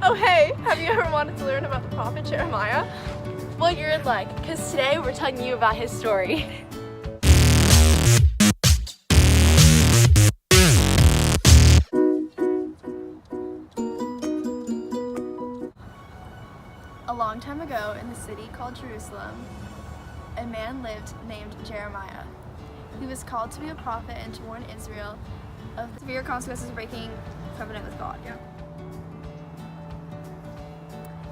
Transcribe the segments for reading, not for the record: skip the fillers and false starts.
Oh hey, have you ever wanted to learn about the prophet Jeremiah? Well, you're in luck, because today we're telling you about his story. A long time ago in the city called Jerusalem, a man lived named Jeremiah. He was called to be a prophet and to warn Israel of the severe consequences of breaking covenant with God.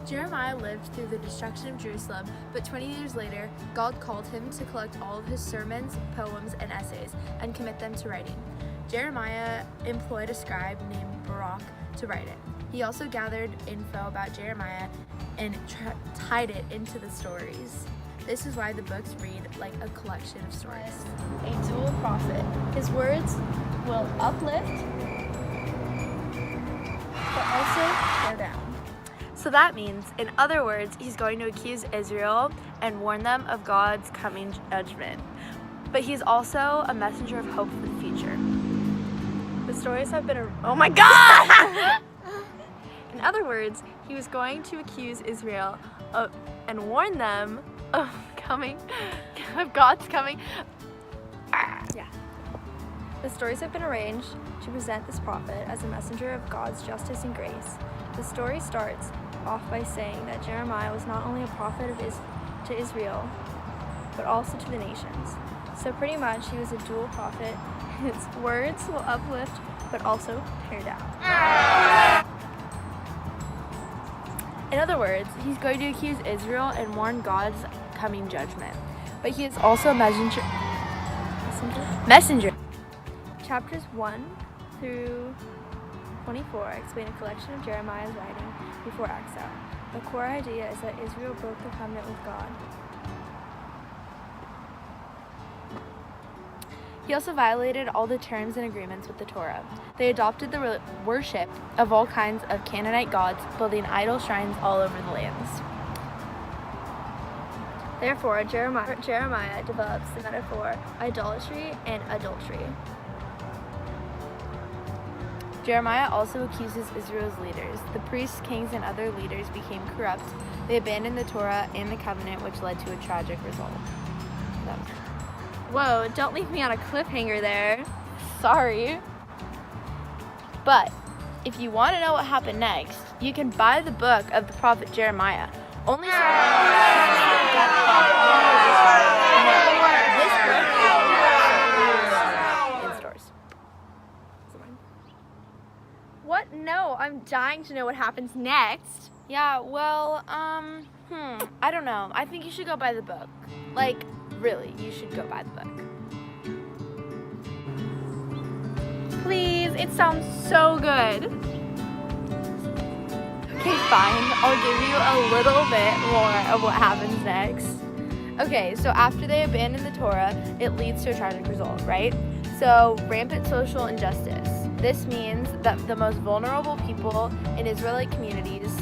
Jeremiah lived through the destruction of Jerusalem, but 20 years later, God called him to collect all of his sermons, poems, and essays and commit them to writing. Jeremiah employed a scribe named Baruch to write it. He also gathered info about Jeremiah and tied it into the stories. This is why the books read like a collection of stories. A dual prophet. His words will uplift, but also tear down. So that means, in other words, he's going to accuse Israel and warn them of God's coming judgment. But he's also a messenger of hope for the future. The stories have been oh my God! In other words, he was going to accuse Israel and warn them of God's coming. Yeah. The stories have been arranged to present this prophet as a messenger of God's justice and grace. The story starts off by saying that Jeremiah was not only a prophet to Israel, but also to the nations. So pretty much he was a dual prophet. His words will uplift, but also tear down. In other words, he's going to accuse Israel and warn God's coming judgment. But he is also a messenger. Chapters 1 through 24 explain a collection of Jeremiah's writing before exile. The core idea is that Israel broke the covenant with God. He also violated all the terms and agreements with the Torah. They adopted the worship of all kinds of Canaanite gods, building idol shrines all over the lands. Therefore, Jeremiah develops the metaphor idolatry and adultery. Jeremiah also accuses Israel's leaders. The priests, kings, and other leaders became corrupt. They abandoned the Torah and the covenant, which led to a tragic result. Whoa, don't leave me on a cliffhanger there. Sorry. But if you want to know what happened next, you can buy the book of the prophet Jeremiah. Only in stores. What? No, I'm dying to know what happens next. Yeah, well, I don't know. I think you should go buy the book. Like, really, you should go buy the book. Please, it sounds so good. Okay, fine. I'll give you a little bit more of what happens next. Okay, so after they abandon the Torah, it leads to a tragic result, right? So, rampant social injustice. This means that the most vulnerable people in Israelite communities,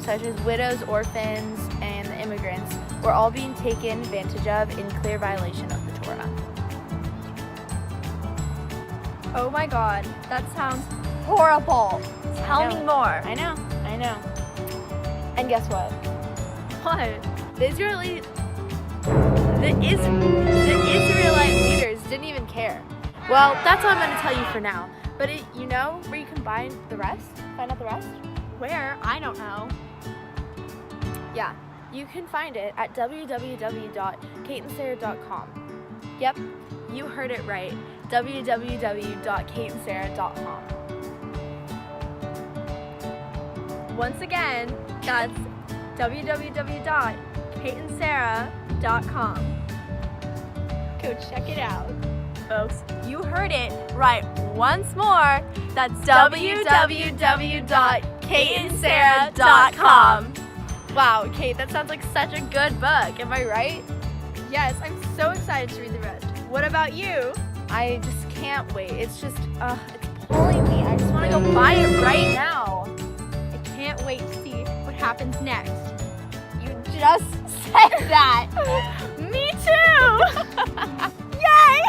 such as widows, orphans, and the immigrants, were all being taken advantage of in clear violation of the Torah. Oh my God, that sounds horrible. Tell me more. I know. And guess what? What? The Israelite leaders didn't even care. Well, that's all I'm going to tell you for now. But you know where you can find out the rest? Where? I don't know. Yeah, you can find it at www.kateandsarah.com. Yep, you heard it right. www.kateandsarah.com. Once again, that's www.kateandsarah.com. Go check it out. Folks, you heard it right once more. That's www.kateandsarah.com. Wow, Kate, that sounds like such a good book. Am I right? Yes, I'm so excited to read the rest. What about you? I just can't wait. It's just, it's pulling me. I just want to go buy it right now. I can't wait to see what happens next. You just said that. Me too. Yay!